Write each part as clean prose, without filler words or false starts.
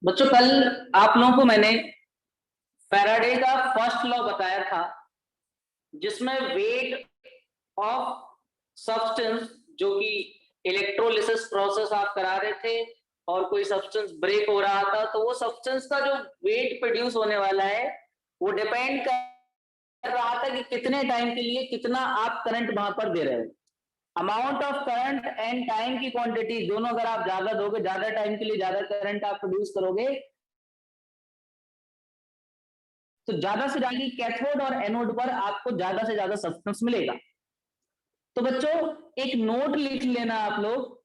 बच्चों कल आप लोगों को मैंने फैराडे का फर्स्ट लॉ बताया था, जिसमें वेट ऑफ सब्सटेंस, जो कि इलेक्ट्रोलिसिस प्रोसेस आप करा रहे थे और कोई सब्सटेंस ब्रेक हो रहा था, तो वो सब्सटेंस का जो वेट प्रोड्यूस होने वाला है वो डिपेंड कर रहा था कि कितने टाइम के लिए कितना आप करंट वहां पर दे रहे हो। Amount of current and time की क्वांटिटी दोनों अगर आप ज्यादा दोगे, ज्यादा टाइम के लिए ज्यादा करंट आप प्रोड्यूस करोगे, तो ज्यादा से ज्यादा कैथोड और एनोड पर आपको ज्यादा से ज्यादा सब्सटेंस मिलेगा। तो बच्चों एक नोट लिख लेना आप लोग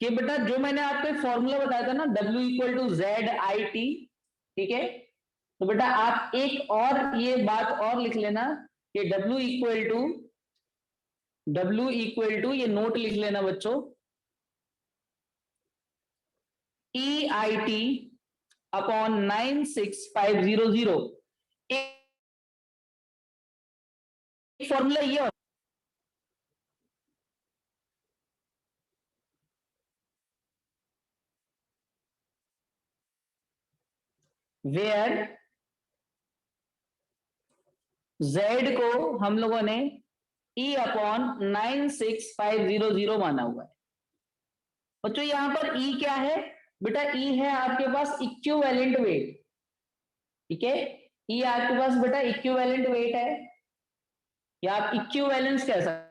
कि बेटा जो मैंने आपको फॉर्मूला बताया था ना, W equal to Z I T, ठीक है। तो बेटा आप एक और ये बात और लिख लेना कि W इक्वल टू ये नोट लिख लेना बच्चों, ई आई टी अपॉन 96500। एक फॉर्मूला ये वेयर Z को हम लोगों ने E अपॉन 96500 माना हुआ है। बच्चों यहां पर E क्या है बेटा? E है आपके पास इक्विवेलेंट वेट, ठीक है। E आपके पास बेटा इक्विवेलेंट वेट है, या आप इक्विवेलेंस कह सकते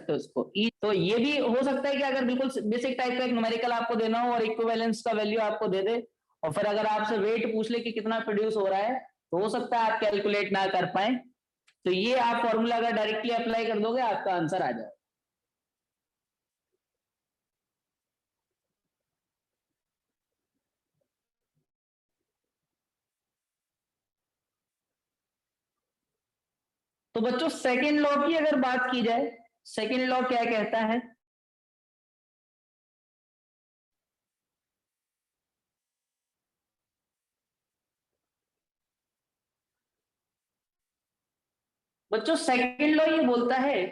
हो उसको। E तो ये भी हो सकता है कि अगर बिल्कुल बेसिक टाइप का एक न्यूमेरिकल आपको देना हो और इक्विवेलेंस का वैल्यू आपको दे दे, और फिर अगर आपसे वेट पूछ ले कि कितना प्रोड्यूस हो रहा है, तो हो सकता है आप कैलकुलेट ना कर पाए। तो ये आप फॉर्मूला अगर डायरेक्टली अप्लाई कर दोगे, आपका आंसर आ जाएगा। तो बच्चों सेकेंड लॉ की अगर बात की जाए, सेकेंड लॉ क्या कहता है? बच्चों सेकेंड लॉ ये बोलता है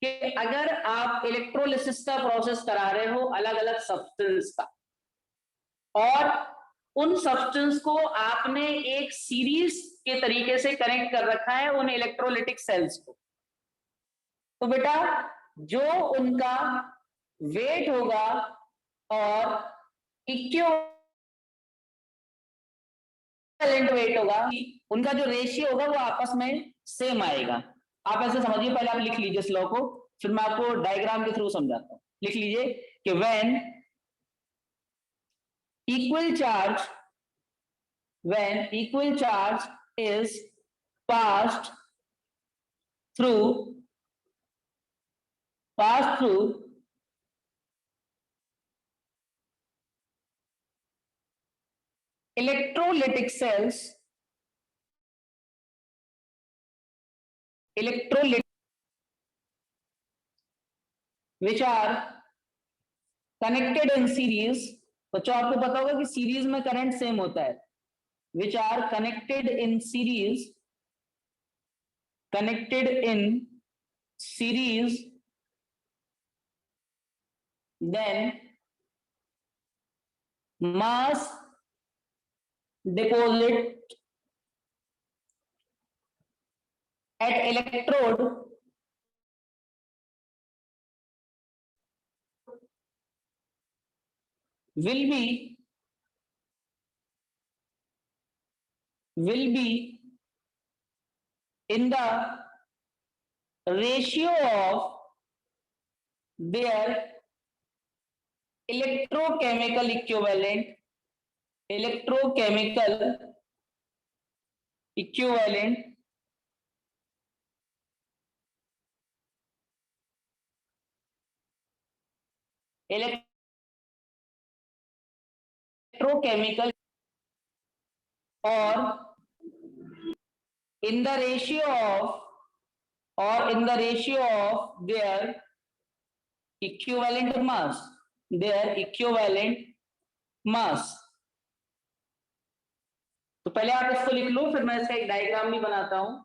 कि अगर आप इलेक्ट्रोलिसिस का प्रोसेस करा रहे हो अलग अलग सब्सटेंस का, और उन सब्सटेंस को आपने एक सीरीज के तरीके से कनेक्ट कर रखा है उन इलेक्ट्रोलिटिक सेल्स को, तो बेटा जो उनका वेट होगा और इक्विवेलेंट वेट होगा, उनका जो रेशियो होगा वो आपस में सेम आएगा। आप ऐसे समझिए, पहले आप लिख लीजिए इस लॉ को, फिर मैं आपको डायग्राम के थ्रू समझाता हूं। लिख लीजिए कि when equal charge is passed through electrolytic cells, which are connected in series। बच्चों आपको पता होगा कि सीरीज में करंट सेम होता है। which are connected in series, then mass deposit at electrode will be in the ratio of their electrochemical equivalent electrochemical, or in the ratio of their equivalent mass। तो पहले आप इसको लिख लो, फिर मैं इसका एक डायग्राम भी बनाता हूं।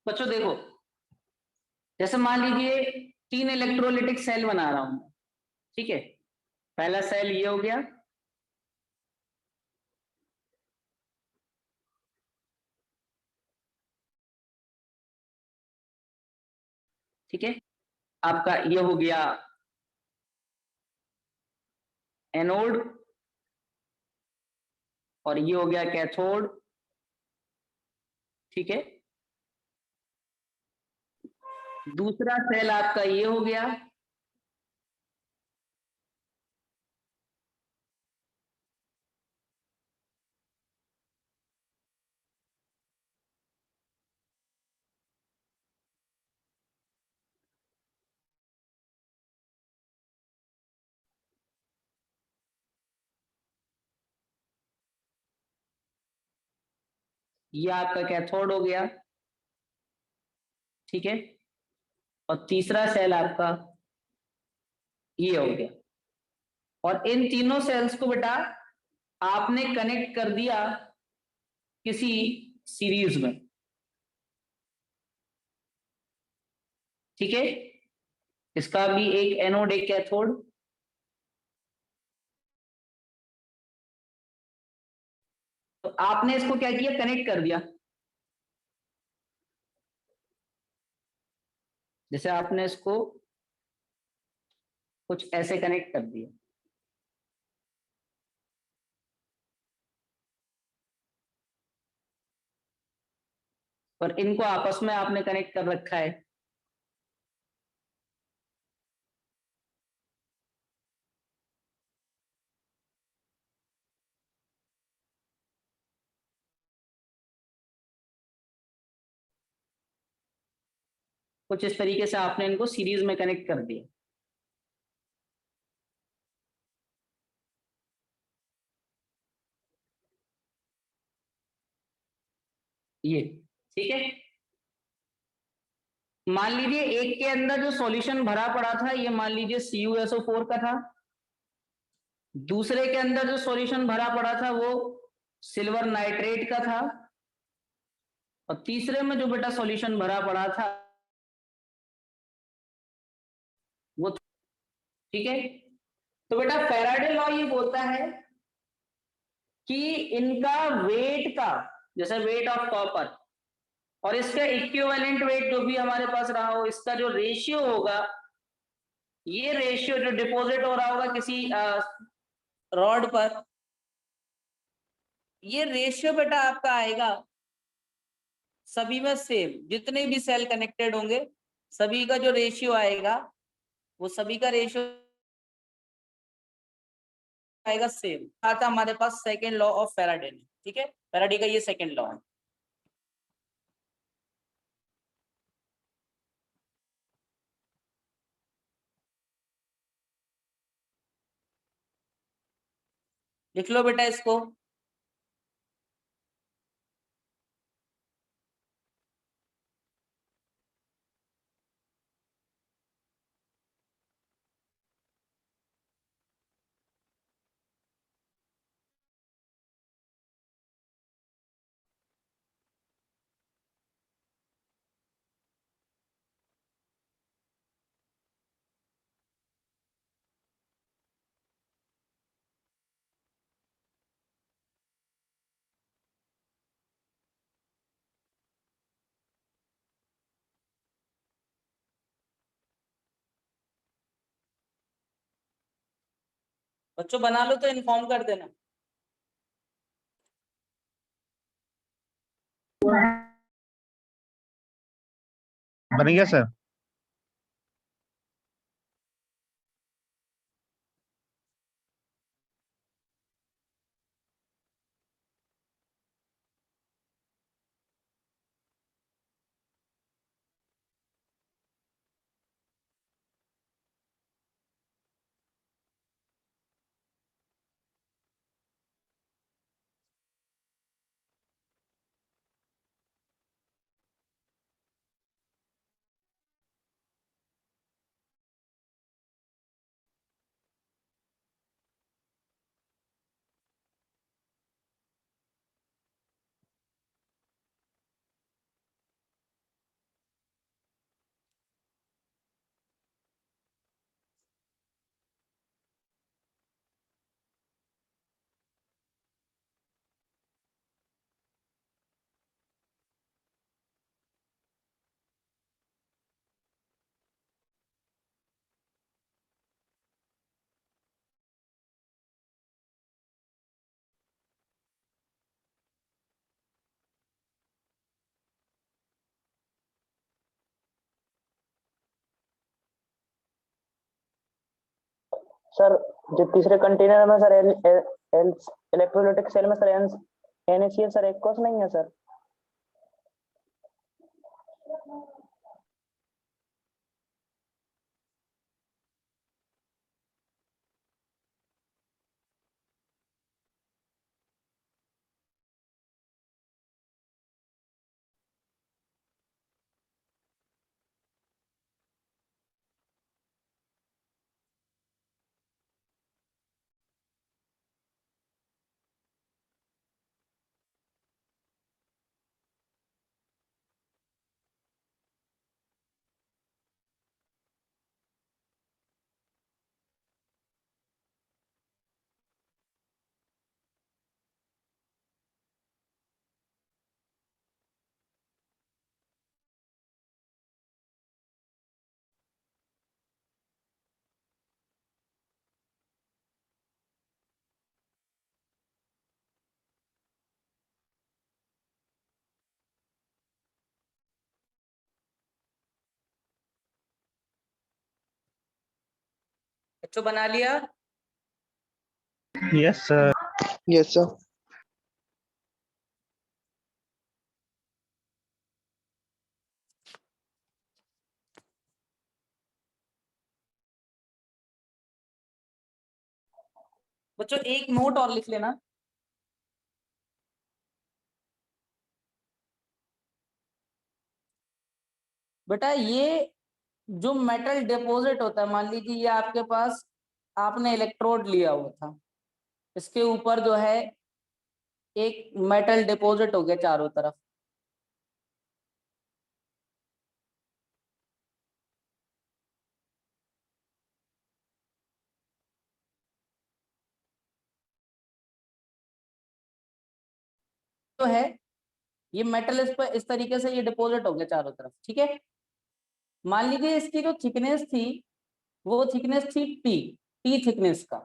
बच्चों देखो, जैसे मान लीजिए 3 इलेक्ट्रोलिटिक सेल बना रहा हूं, ठीक है। पहला सेल ये हो गया, ठीक है। आपका ये हो गया एनोड, और ये हो गया कैथोड, ठीक है। दूसरा सेल आपका ये हो गया, ये आपका कैथोड हो गया, ठीक है। और तीसरा सेल आपका ये हो गया। और इन तीनों सेल्स को बेटा आपने कनेक्ट कर दिया किसी सीरीज में, ठीक है। इसका भी एक एनोड एक कैथोड, तो आपने इसको क्या किया, कनेक्ट कर दिया। जैसे आपने इसको कुछ ऐसे कनेक्ट कर दिया, और इनको आपस में आपने कनेक्ट कर रखा है। कुछ इस तरीके से आपने इनको सीरीज में कनेक्ट कर दिया। ये ठीक है। मान लीजिए एक के अंदर जो सॉल्यूशन भरा पड़ा था, ये मान लीजिए CuSO4 का था। दूसरे के अंदर जो सॉल्यूशन भरा पड़ा था वो सिल्वर नाइट्रेट का था। और तीसरे में जो बेटा सॉल्यूशन भरा पड़ा था वो, ठीक है। तो बेटा फैराडे लॉ ये बोलता है कि इनका वेट का, जैसे वेट ऑफ कॉपर और इसका इक्विवेलेंट वेट जो भी हमारे पास रहा हो, इसका जो रेशियो होगा, ये रेशियो जो डिपॉजिट हो रहा होगा किसी रॉड पर, ये रेशियो बेटा आपका आएगा सभी में सेम। जितने भी सेल कनेक्टेड होंगे सभी का जो रेशियो आएगा वो सभी का रेशियो आएगा सेम। आता हमारे पास सेकेंड लॉ ऑफ फैराडे ने, ठीक है। फैराडे का ये सेकेंड लॉ है। लिख लो बेटा इसको। बच्चों बना लो तो इन्फॉर्म कर देना। बन गया सर। सर जो तीसरे कंटेनर में सर इलेक्ट्रोलाइटिक सेल में सर NaCl सर एक्वस नहीं है सर। बच्चों बना लिया? Yes, sir. Yes, sir. बच्चों एक नोट और लिख लेना। बेटा ये जो मेटल डिपॉजिट होता है, मान लीजिए ये आपके पास आपने इलेक्ट्रोड लिया हुआ था, इसके ऊपर जो है एक मेटल डिपॉजिट हो गया चारों तरफ। तो है ये मेटल इस पर इस तरीके से ये डिपॉजिट हो गया चारों तरफ, ठीक है। मान लीजिए इसकी जो थिकनेस थी वो थिकनेस थी टी थिकनेस का।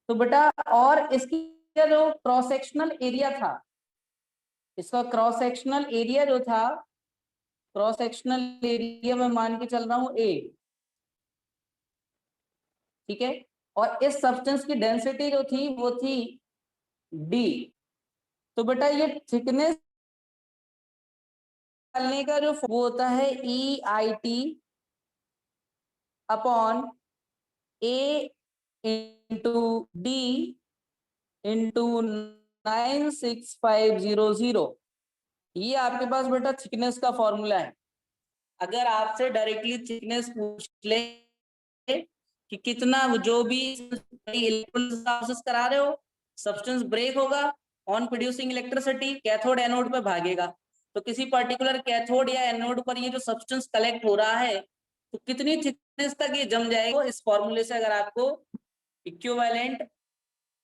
तो बेटा और इसकी जो क्रॉस सेक्शनल एरिया था, इसका क्रॉस सेक्शनल एरिया जो था, क्रॉस सेक्शनल एरिया में मान के चल रहा हूं A, ठीक है। और इस सब्सटेंस की डेंसिटी जो थी वो थी D। तो बेटा ये थिकनेस निकालने का जो वो होता है EIT upon A into D into 96500। ये आपके पास बेटा थिकनेस का फॉर्मूला है। अगर आपसे डायरेक्टली थिकनेस पूछ ले कि कितना जो भी इलेक्ट्रोलिसिस करा रहे हो, सब्सटेंस ब्रेक होगा, on producing electricity, cathode anode पे भागेगा। तो किसी पर्टिकुलर कैथोड या एनोड पर ये जो सब्सटेंस कलेक्ट हो रहा है तो कितनी थिकनेस तक ये जम जाएगा, इस फॉर्मूले से अगर आपको इक्विवेलेंट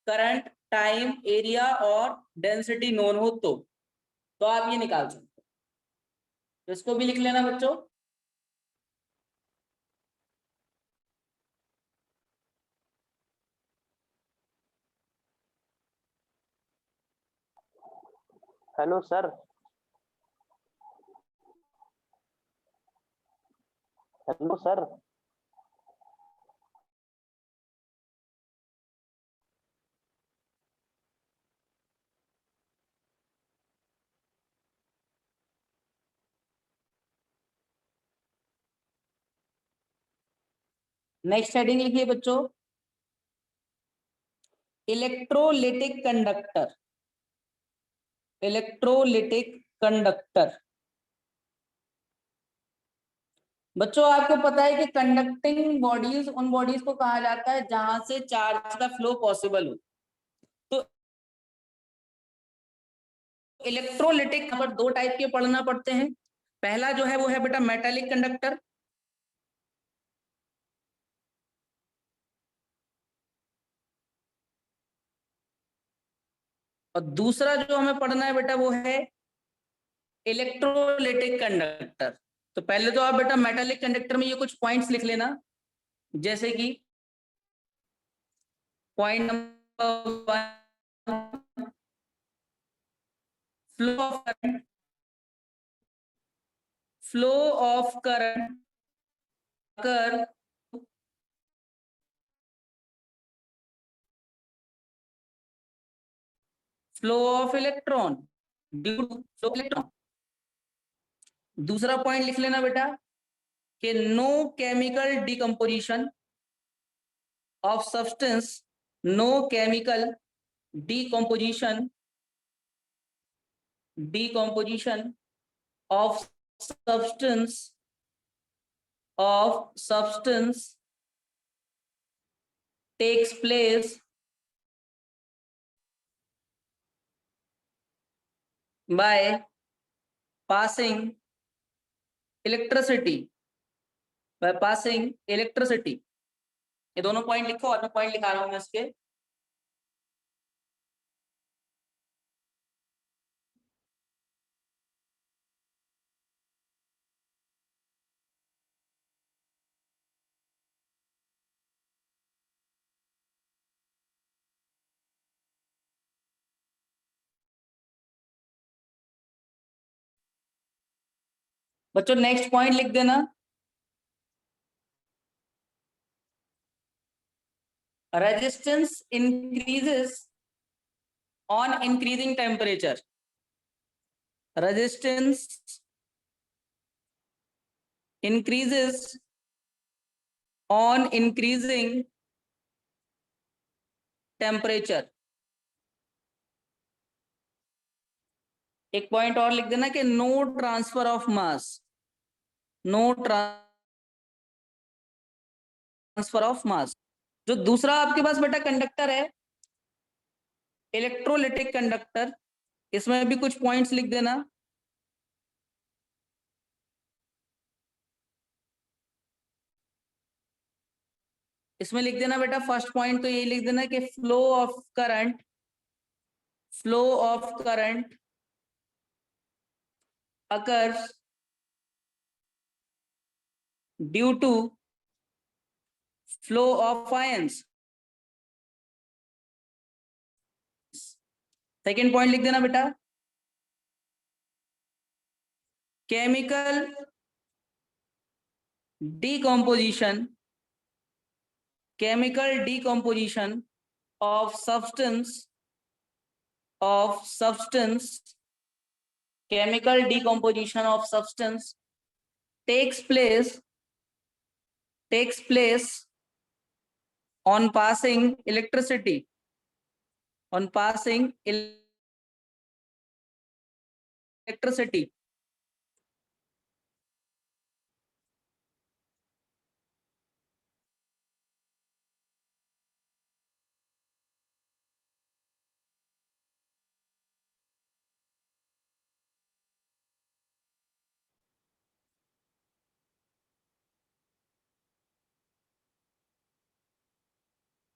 करंट, टाइम, एरिया और डेंसिटी नोन हो तो आप ये निकाल सकते हो। तो इसको भी लिख लेना बच्चों। Hello sir. Hello sir. Next heading लिखिए बच्चों, इलेक्ट्रोलिटिक कंडक्टर। Electrolytic conductor. बच्चों आपको पता है कि कंडक्टिंग बॉडीज उन बॉडीज को कहा जाता है जहां से चार्ज का फ्लो पॉसिबल हो। तो इलेक्ट्रोलिटिक नंबर दो टाइप के पढ़ना पड़ते हैं। पहला जो है वो है बेटा मेटालिक कंडक्टर, और दूसरा जो हमें पढ़ना है बेटा वो है इलेक्ट्रोलिटिक कंडक्टर। तो पहले तो आप बेटा मेटालिक कंडक्टर में ये कुछ पॉइंट्स लिख लेना, जैसे कि point number 1, flow of current. Flow of current अगर flow of electron due to flow electron. दूसरा पॉइंट लिख लेना बेटा कि no chemical decomposition of substance, no chemical decomposition of substance takes place by passing electricity, ये दोनों point लिखो और मैं पॉइंट लिखा रहा हूं मैं इसके। बच्चों नेक्स्ट पॉइंट लिख देना, resistance increases on increasing temperature. रेजिस्टेंस increases on increasing temperature। एक पॉइंट और लिख देना कि no transfer of mass, no transfer of mass. जो दूसरा आपके पास बेटा कंडक्टर है, इलेक्ट्रोलिटिक कंडक्टर, इसमें भी कुछ पॉइंट्स लिख देना। इसमें लिख देना बेटा फर्स्ट पॉइंट तो ये लिख देना कि flow of current occurs due to flow of ions। Second point लिख देना बेटा, chemical decomposition of substance takes place on passing electricity,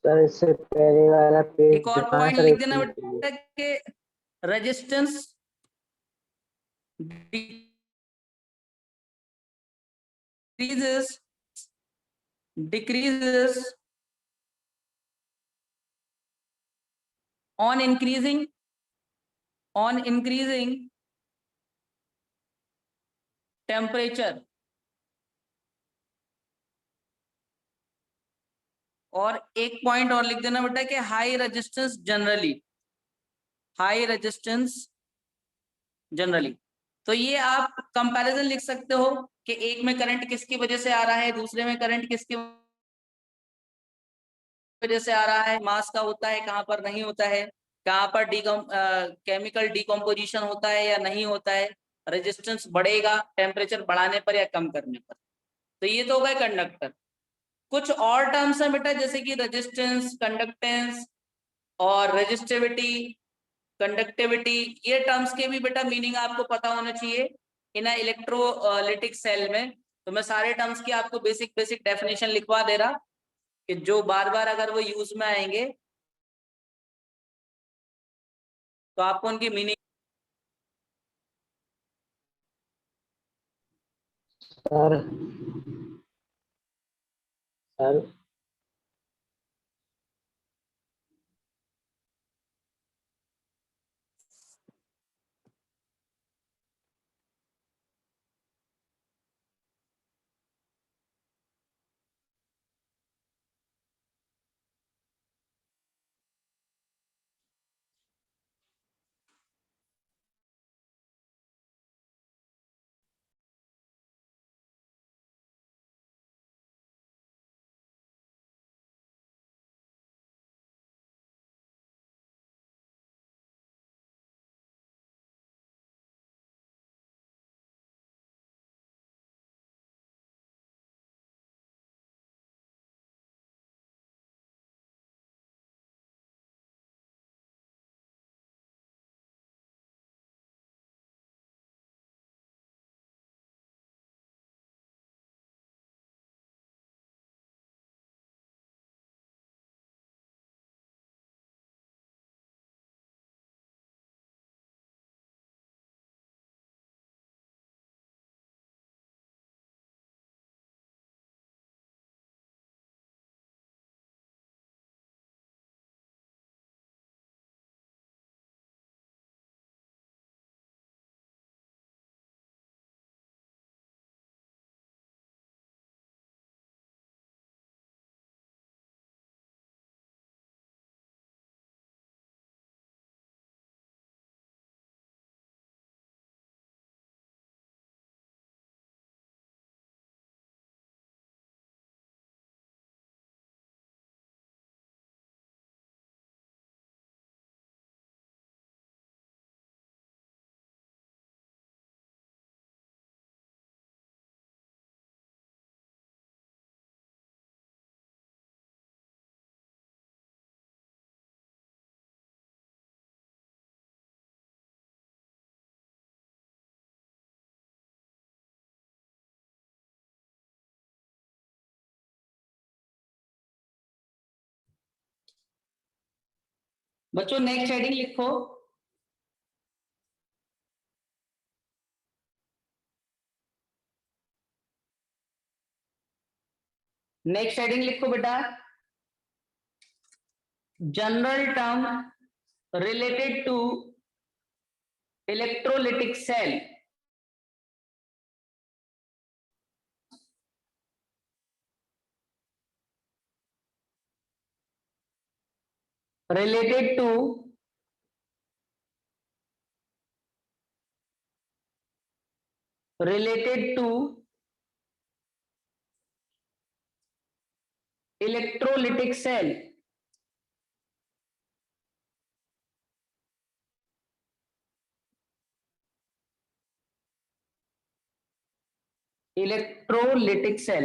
sir इससे पहले वाला पेज एक और दिखाना पॉइंट सर, लिख एक देना मिनट के लिए। बेटा कि resistance decreases on increasing temperature। और एक पॉइंट और लिख देना बेटा कि हाई रेजिस्टेंस जनरली। तो ये आप कंपैरिजन लिख सकते हो कि एक में करंट किसकी वजह से आ रहा है, दूसरे में करंट किसकी वजह से आ रहा है, मास का होता है, कहाँ पर नहीं होता है, कहाँ पर केमिकल डिकम्पोजिशन होता है या नहीं होता है, रेजिस्टेंस बढ़ेगा टेम्परेचर बढ़ाने पर या कम करने पर। तो ये तो हो गए कंडक्टर। कुछ और टर्म्स हैं बेटा जैसे कि रेजिस्टेंस, कंडक्टेंस और रेजिस्टिविटी, कंडक्टिविटी, ये टर्म्स के भी बेटा मीनिंग आपको पता होना चाहिए इन इलेक्ट्रोलिटिक सेल में। तो मैं सारे टर्म्स की आपको बेसिक डेफिनेशन लिखवा दे रहा कि जो बार बार अगर वो यूज में आएंगे तो आपको उनकी मीनिंग। सर सर बच्चों नेक्स्ट हेडिंग लिखो। नेक्स्ट हेडिंग लिखो बेटा, general term related to electrolytic cell. related to electrolytic cell। Electrolytic cell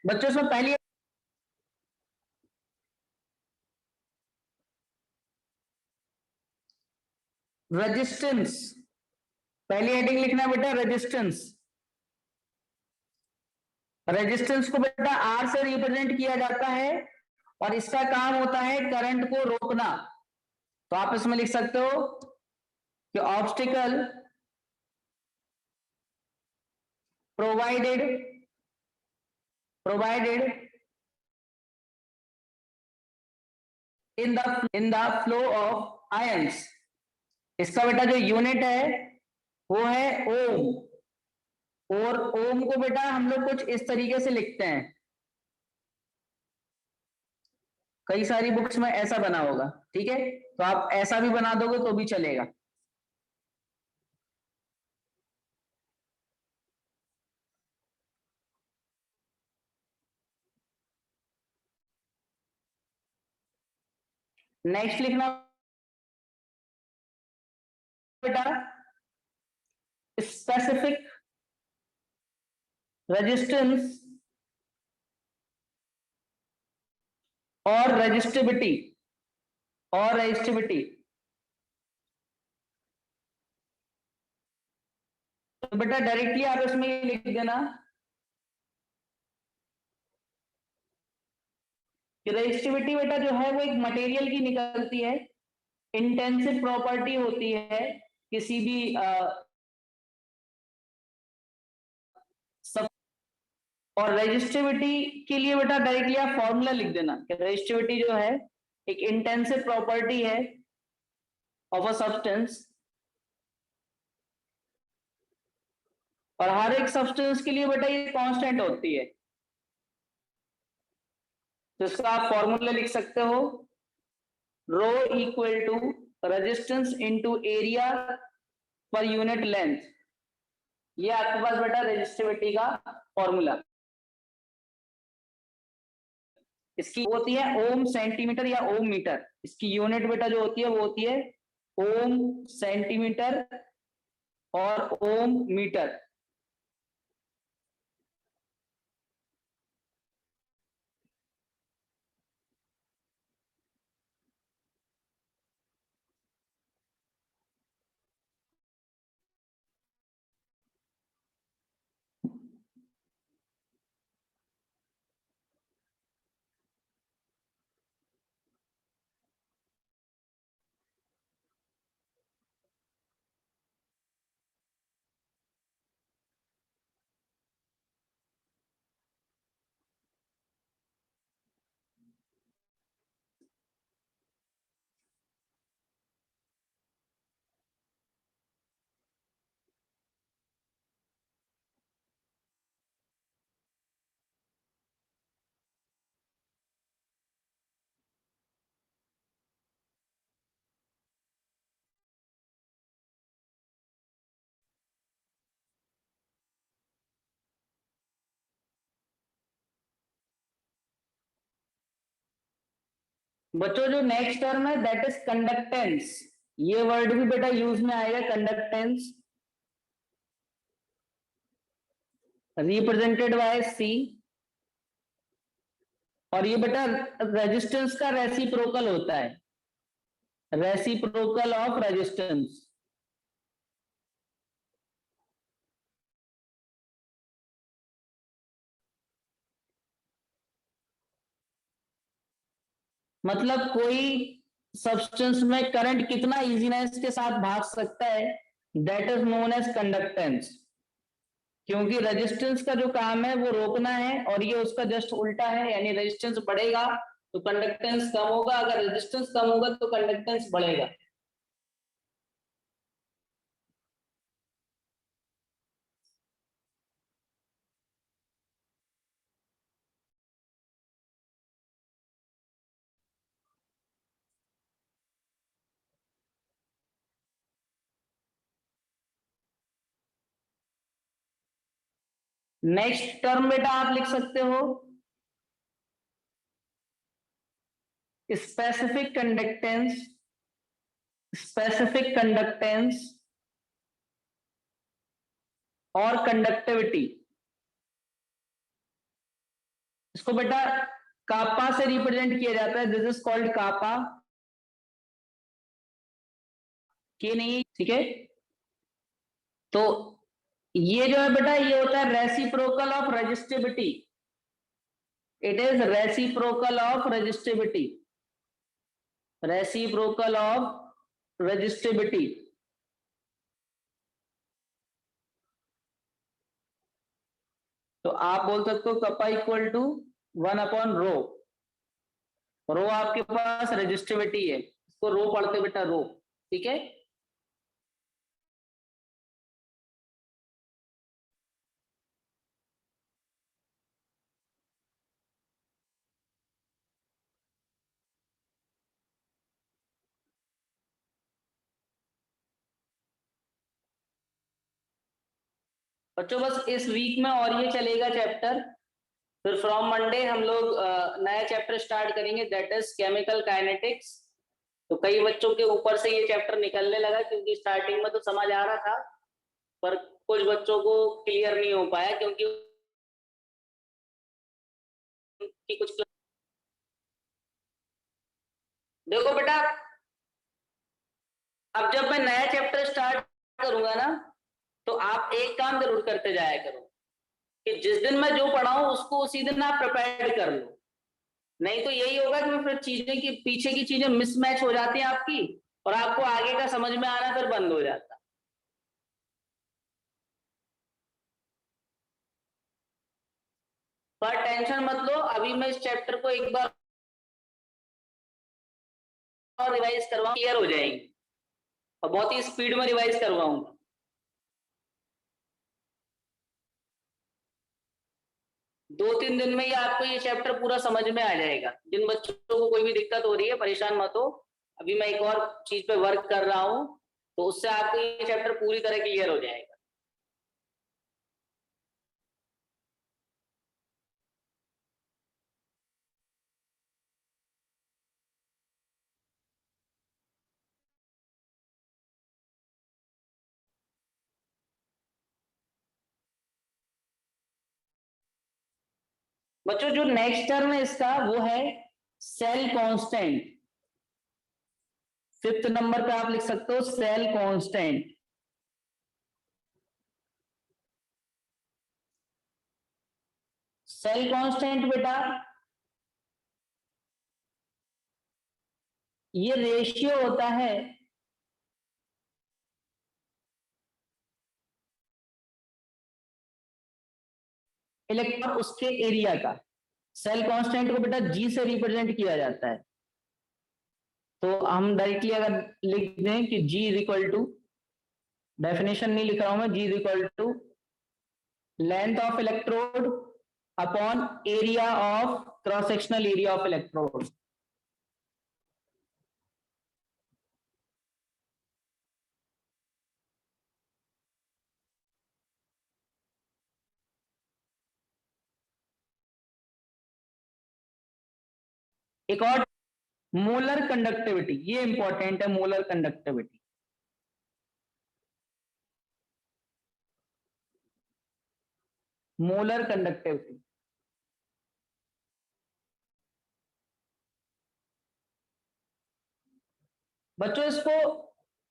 बच्चों से पहली रेजिस्टेंस, पहली हेडिंग लिखना बेटा रेजिस्टेंस। रेजिस्टेंस को बेटा आर से रिप्रेजेंट किया जाता है और इसका काम होता है करंट को रोकना। तो आप इसमें लिख सकते हो कि obstacle provided in the flow of ions। इसका बेटा जो यूनिट है वो है ओम, और ओम को बेटा हम लोग कुछ इस तरीके से लिखते हैं, कई सारी बुक्स में ऐसा बना होगा, ठीक है, तो आप ऐसा भी बना दोगे तो भी चलेगा। नेक्स्ट लिखना बेटा स्पेसिफिक रेजिस्टेंस और रेजिस्टिविटी तो बेटा डायरेक्टली आप इसमें ये लिख देना कि रेजिस्टिविटी बेटा जो है वो एक मटेरियल की निकलती है, इंटेंसिव प्रॉपर्टी होती है किसी भी सब। और रेजिस्टिविटी के लिए बेटा डायरेक्टली आप फॉर्मूला लिख देना कि रेजिस्टिविटी जो है एक इंटेंसिव प्रॉपर्टी है ऑफ अ सब्सटेंस, और हर एक सब्सटेंस के लिए बेटा ये कांस्टेंट होती है। तो इसका आप फॉर्मूला लिख सकते हो rho equal to resistance into area per unit length. ये आपके पास बेटा रेजिस्टिविटी का फॉर्मूला। इसकी होती है ओम सेंटीमीटर या ओम मीटर, इसकी यूनिट बेटा जो होती है वो होती है ओम सेंटीमीटर और ओम मीटर। बच्चों जो नेक्स्ट टर्म है दैट इज कंडक्टेंस। ये वर्ड भी बेटा यूज में आएगा, कंडक्टेंस रिप्रेजेंटेड बाय सी। और ये बेटा रेजिस्टेंस का रेसिप्रोकल होता है, रेसिप्रोकल ऑफ रेजिस्टेंस। मतलब कोई सब्सटेंस में करंट कितना इजीनेस के साथ भाग सकता है, that is known as conductance. क्योंकि रेजिस्टेंस का जो काम है वो रोकना है और ये उसका जस्ट उल्टा है, यानी रेजिस्टेंस बढ़ेगा तो कंडक्टेंस कम होगा, अगर रेजिस्टेंस कम होगा तो कंडक्टेंस बढ़ेगा। नेक्स्ट टर्म बेटा आप लिख सकते हो स्पेसिफिक कंडक्टेंस, स्पेसिफिक कंडक्टेंस और कंडक्टिविटी। इसको बेटा कापा से रिप्रेजेंट किया जाता है, दिस इज कॉल्ड कापा, के नहीं, ठीक है। तो ये जो है बेटा ये होता है reciprocal of resistivity, it is reciprocal of resistivity, reciprocal of resistivity. तो आप बोल सकते हो कपा इक्वल टू 1/रो, रो आपके पास रेजिस्टिविटी है, इसको रो पढ़ते बेटा रो, ठीक है। बच्चों बस इस वीक में और ये चलेगा चैप्टर, फिर फ्रॉम मंडे हम लोग नया चैप्टर स्टार्ट करेंगे, दैट इज केमिकल काइनेटिक्स। तो कई बच्चों के ऊपर से ये चैप्टर निकलने लगा, क्योंकि स्टार्टिंग में तो समझ आ रहा था पर कुछ बच्चों को क्लियर नहीं हो पाया, क्योंकि कुछ देखो बेटा, अब जब मैं नया चैप्टर स्टार्ट करूंगा ना तो आप एक काम जरूर करते जाया करो कि जिस दिन मैं जो पढ़ाऊं उसको उसी दिन आप प्रिपेयर कर लो, नहीं तो यही होगा कि फिर चीजें की पीछे की चीजें मिसमैच हो जाती हैं आपकी और आपको आगे का समझ में आना फिर बंद हो जाता। पर टेंशन मत लो, अभी मैं इस चैप्टर को एक बार और रिवाइज करवाऊं, क्लियर हो जाएगी और बहुत ही स्पीड में रिवाइज करवाऊंगा। दो तीन दिन में ही आपको ये चैप्टर पूरा समझ में आ जाएगा। जिन बच्चों को कोई भी दिक्कत हो रही है परेशान मत हो, अभी मैं एक और चीज पे वर्क कर रहा हूं तो उससे आपको ये चैप्टर पूरी तरह क्लियर हो जाएगा। बच्चों जो नेक्स्ट टर्म है इसका वो है सेल कांस्टेंट। फिफ्थ नंबर पे आप लिख सकते हो सेल कांस्टेंट। सेल कांस्टेंट बेटा ये रेशियो होता है इलेक्ट्रॉन उसके एरिया का। सेल कांस्टेंट को बेटा जी से रिप्रेजेंट किया जाता है, तो हम डायरेक्टली अगर लिख दें कि G is equal to, definition नहीं लिख रहा हूं मैं, G is equal to length of electrode upon area of cross sectional area of electrode. एक और मोलर कंडक्टिविटी, ये इंपॉर्टेंट है, मोलर कंडक्टिविटी। मोलर कंडक्टिविटी बच्चों इसको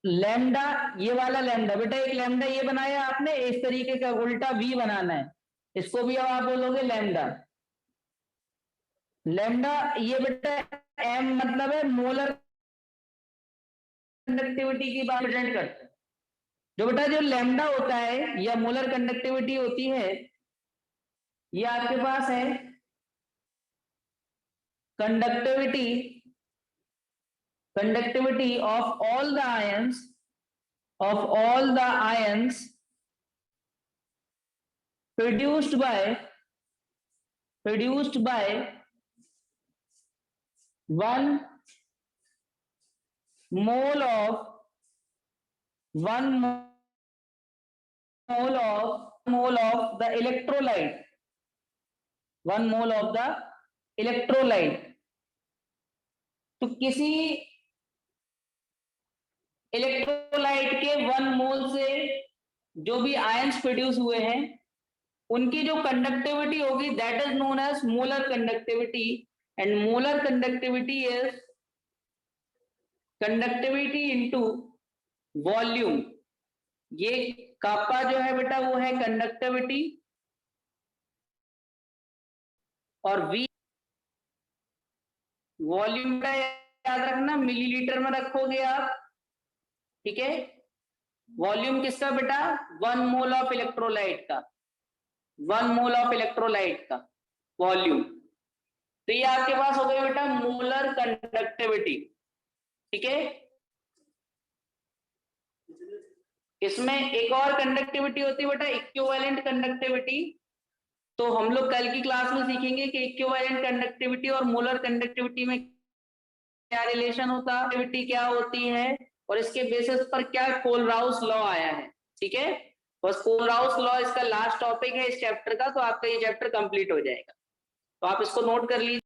लैम्डा, ये वाला लैम्डा बेटा, एक लैम्डा ये बनाया आपने, इस तरीके का उल्टा वी बनाना है, इसको भी अब आप बोलोगे लैम्डा। लैम्डा ये बेटा एम मतलब है मोलर कंडक्टिविटी की बात रिप्रेजेंट करता है। जो बेटा जो लैम्डा होता है या मोलर कंडक्टिविटी होती है, ये आपके पास है conductivity of all the ions produced by 1 mole of the electrolyte, 1 mole of the electrolyte। तो किसी इलेक्ट्रोलाइट के 1 मोल से जो भी आयंस प्रोड्यूस हुए हैं, उनकी जो कंडक्टिविटी होगी that is known as molar conductivity. And molar conductivity is conductivity into volume. ये कापा जो है बेटा वो है कंडक्टिविटी, और वी वॉल्यूम का याद रखना मिलीलीटर में रखोगे आप, ठीक है। वॉल्यूम किसका बेटा? 1 मोल ऑफ इलेक्ट्रोलाइट का, 1 मोल ऑफ इलेक्ट्रोलाइट का वॉल्यूम। तो ये आपके पास हो गया बेटा मोलर कंडक्टिविटी, ठीक है। इसमें एक और कंडक्टिविटी होती है बेटा इक्विवेलेंट कंडक्टिविटी। तो हम लोग कल की क्लास में सीखेंगे कि इक्विवेलेंट कंडक्टिविटी और मोलर कंडक्टिविटी में क्या रिलेशन होता है, क्या होती है, और इसके बेसिस पर क्या कोलराउस लॉ आया है, ठीक है। बस कोलराउस लॉ इसका लास्ट टॉपिक है इस चैप्टर का, तो आपका ये चैप्टर कंप्लीट हो जाएगा। तो आप इसको नोट कर लीजिए।